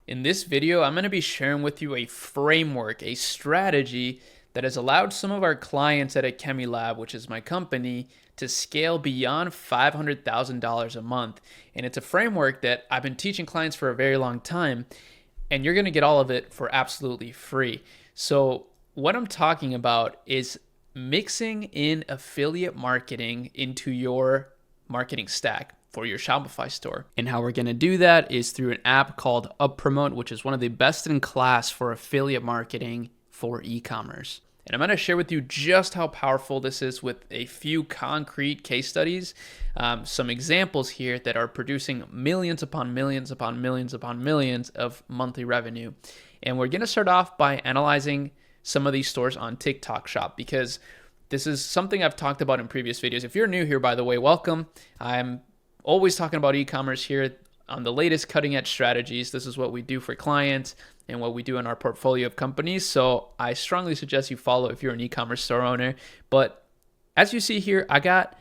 In this video, I'm going to be sharing with you a framework, a strategy that has allowed some of our clients at Akemi Lab, which is my company, to scale beyond $500,000 a month. And it's a framework that I've been teaching clients for a very long time, and you're going to get all of it for absolutely free. So what I'm talking about is mixing in affiliate marketing into your marketing stack for your Shopify store. And how we're going to do that is through an app called UpPromote, which is one of the best in class for affiliate marketing for e-commerce. And I'm going to share with you just how powerful this is with a few concrete case studies, some examples here that are producing millions upon millions upon millions upon millions of monthly revenue. And we're going to start off by analyzing some of these stores on TikTok Shop, because this is something I've talked about in previous videos. If you're new here, by the way, welcome. I'm always talking about e-commerce here on the latest cutting edge strategies. This is what we do for clients and what we do in our portfolio of companies. So I strongly suggest you follow if you're an e-commerce store owner. But as you see here, I got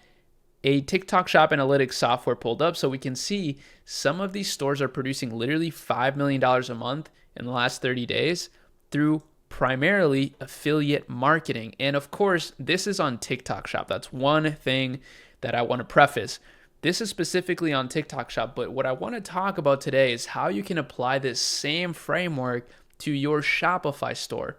a TikTok Shop analytics software pulled up so we can see some of these stores are producing literally $5 million a month in the last 30 days through primarily affiliate marketing. And of course, this is on TikTok Shop. That's one thing that I want to preface. This is specifically on TikTok Shop, but what I want to talk about today is how you can apply this same framework to your Shopify store.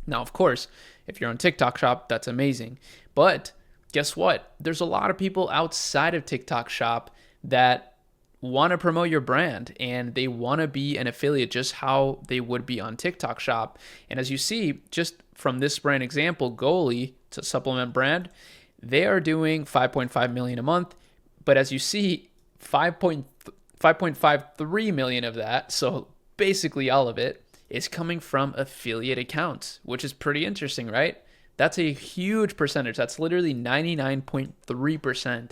Now, of course, if you're on TikTok Shop, that's amazing. But guess what? There's a lot of people outside of TikTok Shop that want to promote your brand and they want to be an affiliate just how they would be on TikTok Shop. And as you see, just from this brand example, Goalie, it's a supplement brand, they are doing 5.5 million a month. But as you see, 5.53 million of that, so basically all of it, is coming from affiliate accounts, which is pretty interesting, right? That's a huge percentage. That's literally 99.3%.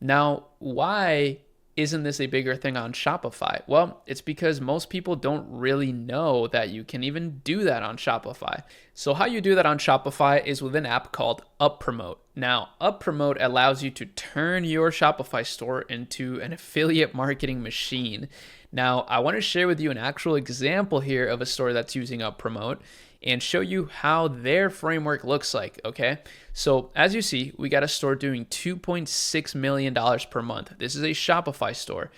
Now, why isn't this a bigger thing on Shopify? Well, it's because most people don't really know that you can even do that on Shopify. So how you do that on Shopify is with an app called UpPromote. Now, UpPromote allows you to turn your Shopify store into an affiliate marketing machine. Now, I want to share with you an actual example here of a store that's using UpPromote and show you how their framework looks like, okay? So as you see, we got a store doing $2.6 million per month. This is a Shopify store.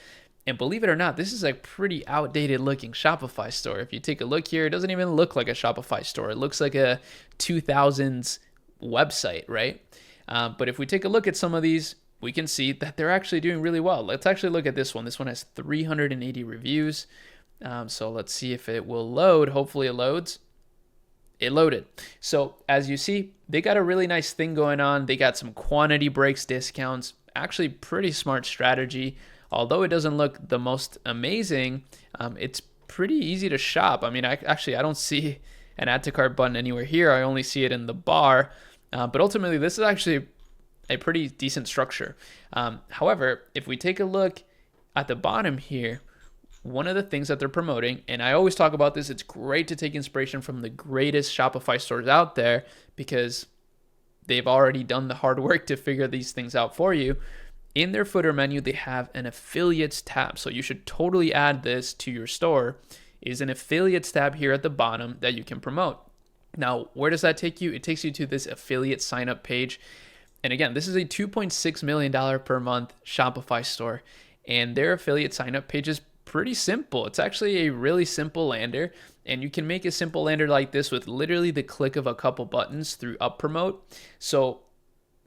And believe it or not, this is a pretty outdated looking Shopify store. If you take a look here, it doesn't even look like a Shopify store. It looks like a 2000s website, right? But if we take a look at some of these, we can see that they're actually doing really well. Let's actually look at this one. This one has 380 reviews. So let's see if it will load. Hopefully it loads. It loaded. So as you see, they got a really nice thing going on. They got some quantity breaks discounts, actually pretty smart strategy. Although it doesn't look the most amazing, it's pretty easy to shop. I mean, I don't see an add to cart button anywhere here. I only see it in the bar. But ultimately, this is actually a pretty decent structure. However, if we take a look at the bottom here, one of the things that they're promoting, and I always talk about this, it's great to take inspiration from the greatest Shopify stores out there because they've already done the hard work to figure these things out for you. In their footer menu, they have an affiliates tab. So you should totally add this to your store, is an affiliates tab here at the bottom that you can promote. Now, where does that take you? It takes you to this affiliate sign up page. And again, this is a $2.6 million per month Shopify store, and their affiliate sign up page is pretty simple. It's actually a really simple lander, and you can make a simple lander like this with literally the click of a couple buttons through UpPromote. So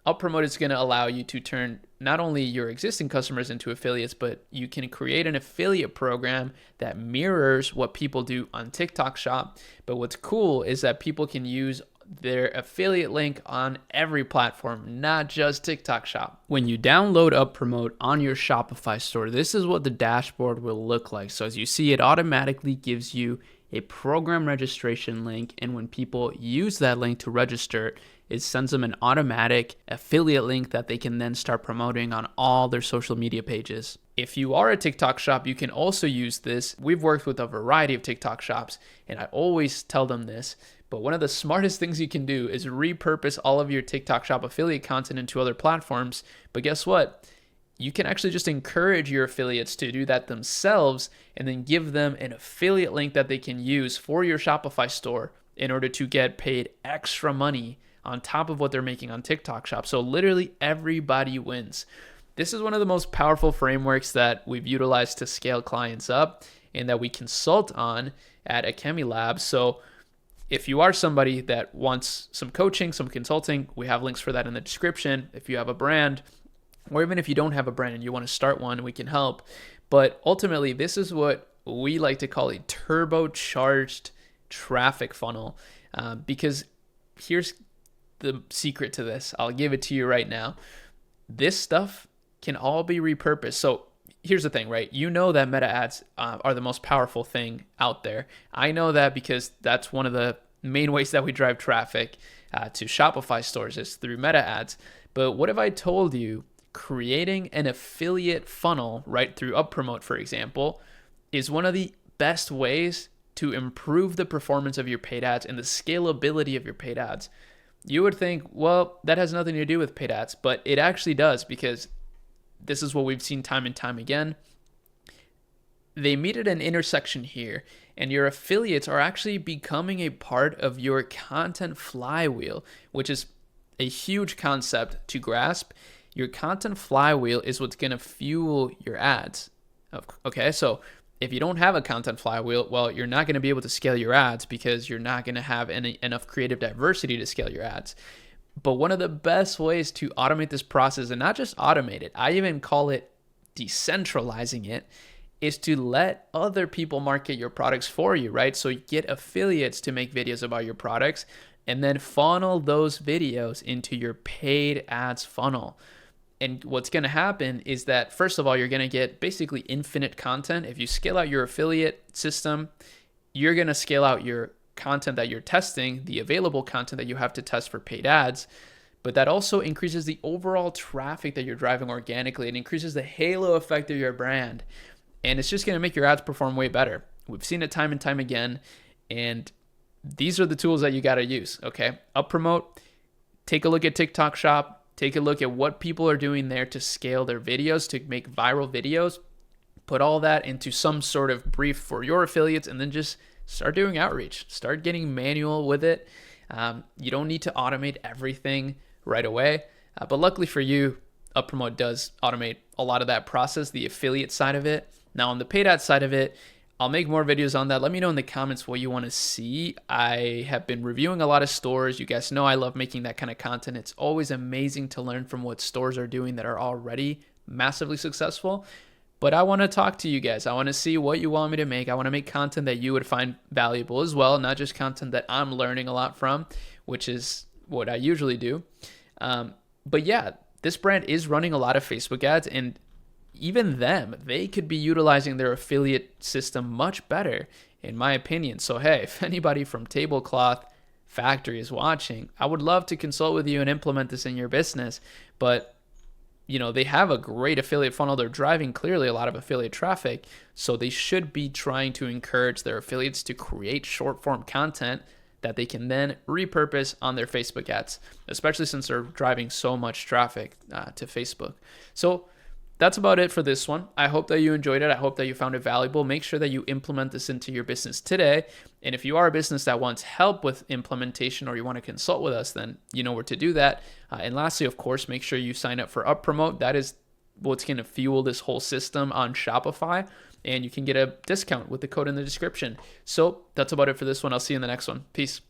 UpPromote is going to allow you to turn not only your existing customers into affiliates, but you can create an affiliate program that mirrors what people do on TikTok Shop. But what's cool is that people can use their affiliate link on every platform, not just TikTok Shop. When you download UpPromote on your Shopify store, this is what the dashboard will look like. So as you see, it automatically gives you a program registration link, and when people use that link to register, it sends them an automatic affiliate link that they can then start promoting on all their social media pages. If you are a TikTok shop, you can also use this. We've worked with a variety of TikTok shops, and I always tell them this, but one of the smartest things you can do is repurpose all of your TikTok shop affiliate content into other platforms. But guess what? you can actually just encourage your affiliates to do that themselves and then give them an affiliate link that they can use for your Shopify store in order to get paid extra money on top of what they're making on TikTok Shop. So literally everybody wins. This is one of the most powerful frameworks that we've utilized to scale clients up and that we consult on at Akemi Labs. So if you are somebody that wants some coaching, some consulting, we have links for that in the description. If you have a brand, or even if you don't have a brand and you want to start one, we can help. But ultimately, this is what we like to call a turbocharged traffic funnel, because here's the secret to this. I'll give it to you right now. This stuff can all be repurposed. So here's the thing, right? You know that meta ads are the most powerful thing out there. I know that because that's one of the main ways that we drive traffic to Shopify stores is through meta ads. But what if I told you creating an affiliate funnel right through UpPromote, for example, is one of the best ways to improve the performance of your paid ads and the scalability of your paid ads? You would think, well, that has nothing to do with paid ads, but it actually does, because this is what we've seen time and time again. They meet at an intersection here, and your affiliates are actually becoming a part of your content flywheel, which is a huge concept to grasp. Your content flywheel is what's going to fuel your ads. Okay, so if you don't have a content flywheel, well, you're not going to be able to scale your ads because you're not going to have enough creative diversity to scale your ads. But one of the best ways to automate this process, and not just automate it, I even call it decentralizing it, is to let other people market your products for you, right? So you get affiliates to make videos about your products and then funnel those videos into your paid ads funnel. And what's going to happen is that, first of all, you're going to get basically infinite content. If you scale out your affiliate system, you're going to scale out your content that you're testing, the available content that you have to test for paid ads. But that also increases the overall traffic that you're driving organically. It increases the halo effect of your brand. And it's just going to make your ads perform way better. We've seen it time and time again. And these are the tools that you got to use, okay? UpPromote, take a look at TikTok Shop. Take a look at what people are doing there to scale their videos, to make viral videos. Put all that into some sort of brief for your affiliates, and then just start doing outreach. Start getting manual with it. You don't need to automate everything right away. But luckily for you, UpPromote does automate a lot of that process, the affiliate side of it. Now on the paid ad side of it, I'll make more videos on that. Let me know in the comments what you want to see. I have been reviewing a lot of stores. You guys know I love making that kind of content. It's always amazing to learn from what stores are doing that are already massively successful. But I want to talk to you guys. I want to see what you want me to make. I want to make content that you would find valuable as well, not just content that I'm learning a lot from, which is what I usually do. But yeah, this brand is running a lot of Facebook ads, and even them, they could be utilizing their affiliate system much better, in my opinion. So hey, if anybody from Tablecloth Factory is watching, I would love to consult with you and implement this in your business. But you know, they have a great affiliate funnel. They're driving clearly a lot of affiliate traffic. So they should be trying to encourage their affiliates to create short form content that they can then repurpose on their Facebook ads, especially since they're driving so much traffic to Facebook. So that's about it for this one. I hope that you enjoyed it. I hope that you found it valuable. Make sure that you implement this into your business today. And if you are a business that wants help with implementation, or you want to consult with us, then you know where to do that. And lastly, of course, make sure you sign up for UpPromote. That is what's going to fuel this whole system on Shopify. And you can get a discount with the code in the description. So that's about it for this one. I'll see you in the next one. Peace.